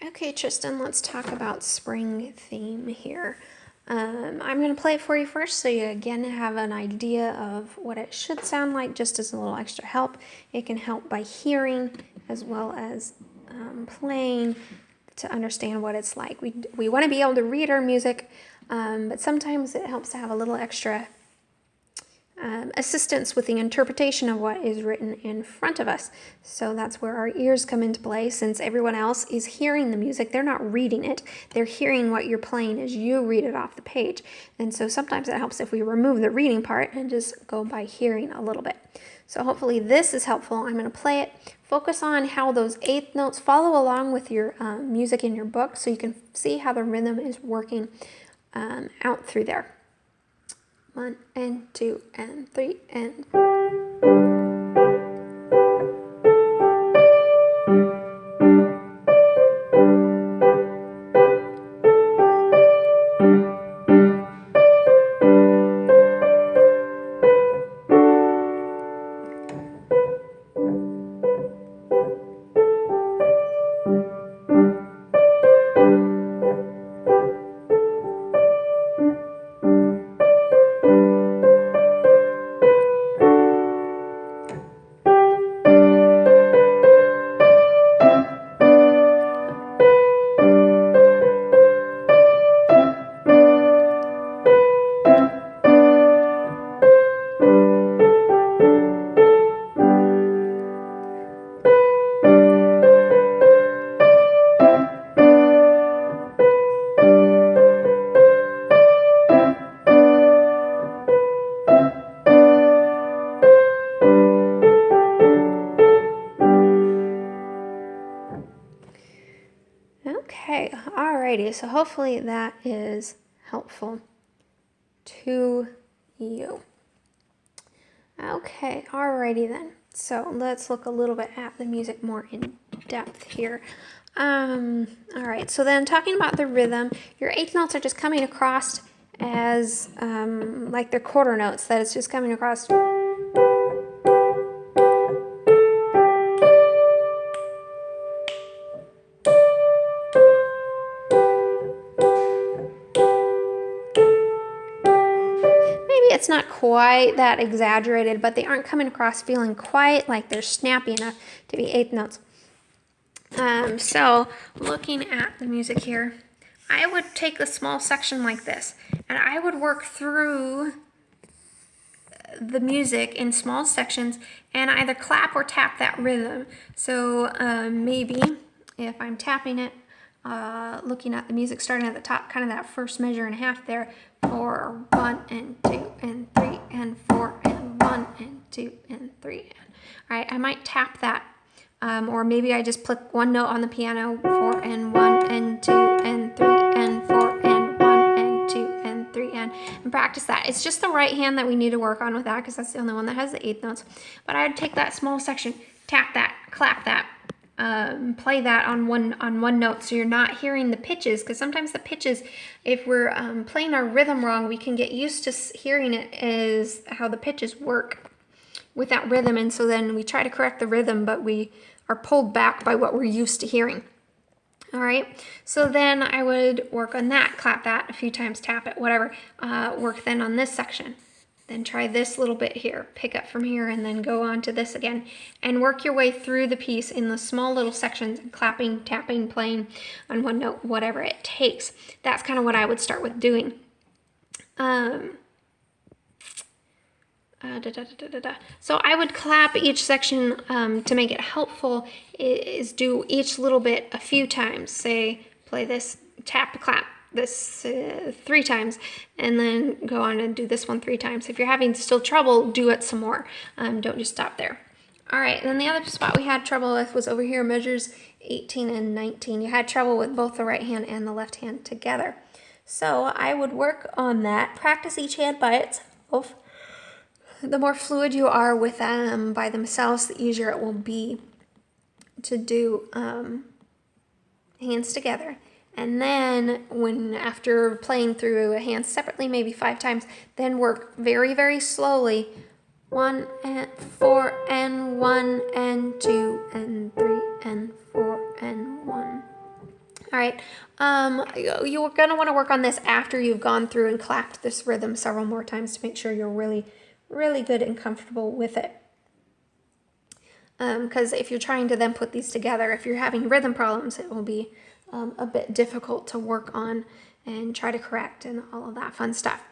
Okay, Tristan, let's talk about spring theme here. I'm going to play it for you first so you again have an idea of what it should sound like, just as a little extra help. It can help by hearing as well as playing to understand what it's like. We want to be able to read our music, but sometimes it helps to have a little extra assistance with the interpretation of what is written in front of us. So that's where our ears come into play. Since everyone else is hearing the music, they're not reading it. They're hearing what you're playing as you read it off the page. And so sometimes it helps if we remove the reading part and just go by hearing a little bit. So hopefully this is helpful. I'm going to play it. Focus on how those eighth notes follow along with your music in your book so you can see how the rhythm is working out through there. 1 and 2 and 3 and... Okay, alrighty, so hopefully that is helpful to you. Okay, alrighty then. So let's look a little bit at the music more in depth here. Alright, so then talking about the rhythm, your eighth notes are just coming across as like they're quarter notes, that it's just coming across. It's not quite that exaggerated, but they aren't coming across feeling quite like they're snappy enough to be eighth notes. So looking at the music here, I would take a small section like this, and I would work through the music in small sections and either clap or tap that rhythm. So maybe if I'm tapping it, looking at the music starting at the top, kind of that first measure and a half there, 4, 1 and 2 and 3 and 4 and 1 and 2 and 3. All right, I might tap that, or maybe I just pluck one note on the piano, 4 and 1 and 2 and 3 and 4 and 1 and 2 and 3 and practice that. It's just the right hand that we need to work on with that because that's the only one that has the eighth notes. But I'd take that small section, tap that, clap that, play that on one note so you're not hearing the pitches, because sometimes the pitches, if we're playing our rhythm wrong, we can get used to hearing it as how the pitches work with that rhythm, and so then we try to correct the rhythm but we are pulled back by what we're used to hearing. All right, so then I would work on that, clap that a few times, tap it, whatever, work then on this section. Then try this little bit here, pick up from here and then go on to this again and work your way through the piece in the small little sections, clapping, tapping, playing on one note, whatever it takes. That's kind of what I would start with doing. So I would clap each section to make it helpful, is do each little bit a few times. Say, play this, tap, clap this 3 times, and then go on and do this one 3 times. If you're having still trouble, do it some more. Don't just stop there. All right, then the other spot we had trouble with was over here, measures 18 and 19. You had trouble with both the right hand and the left hand together. So I would work on that, practice each hand by itself. The more fluid you are with them by themselves, the easier it will be to do hands together. And then after playing through a hand separately, maybe 5 times, then work very, very slowly. 1 and 4 and 1 and 2 and 3 and 4 and 1 All right, you're gonna wanna work on this after you've gone through and clapped this rhythm several more times to make sure you're really, really good and comfortable with it. Because if you're trying to then put these together, if you're having rhythm problems, it will be a bit difficult to work on and try to correct and all of that fun stuff.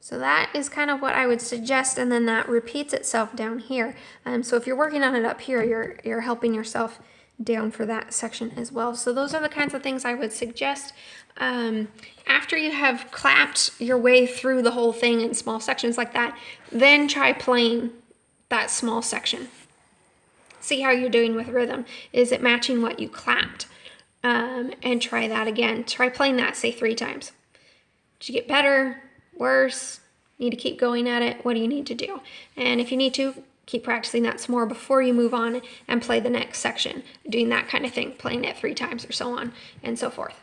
So that is kind of what I would suggest, and then that repeats itself down here. So if you're working on it up here, you're helping yourself down for that section as well. So those are the kinds of things I would suggest. After you have clapped your way through the whole thing in small sections like that, then try playing that small section. See how you're doing with rhythm. Is it matching what you clapped? And try that again. Try playing that, say 3 times. Did you get better? Worse? Need to keep going at it? What do you need to do? And if you need to, keep practicing that some more before you move on and play the next section. Doing that kind of thing, playing it 3 times or so on and so forth.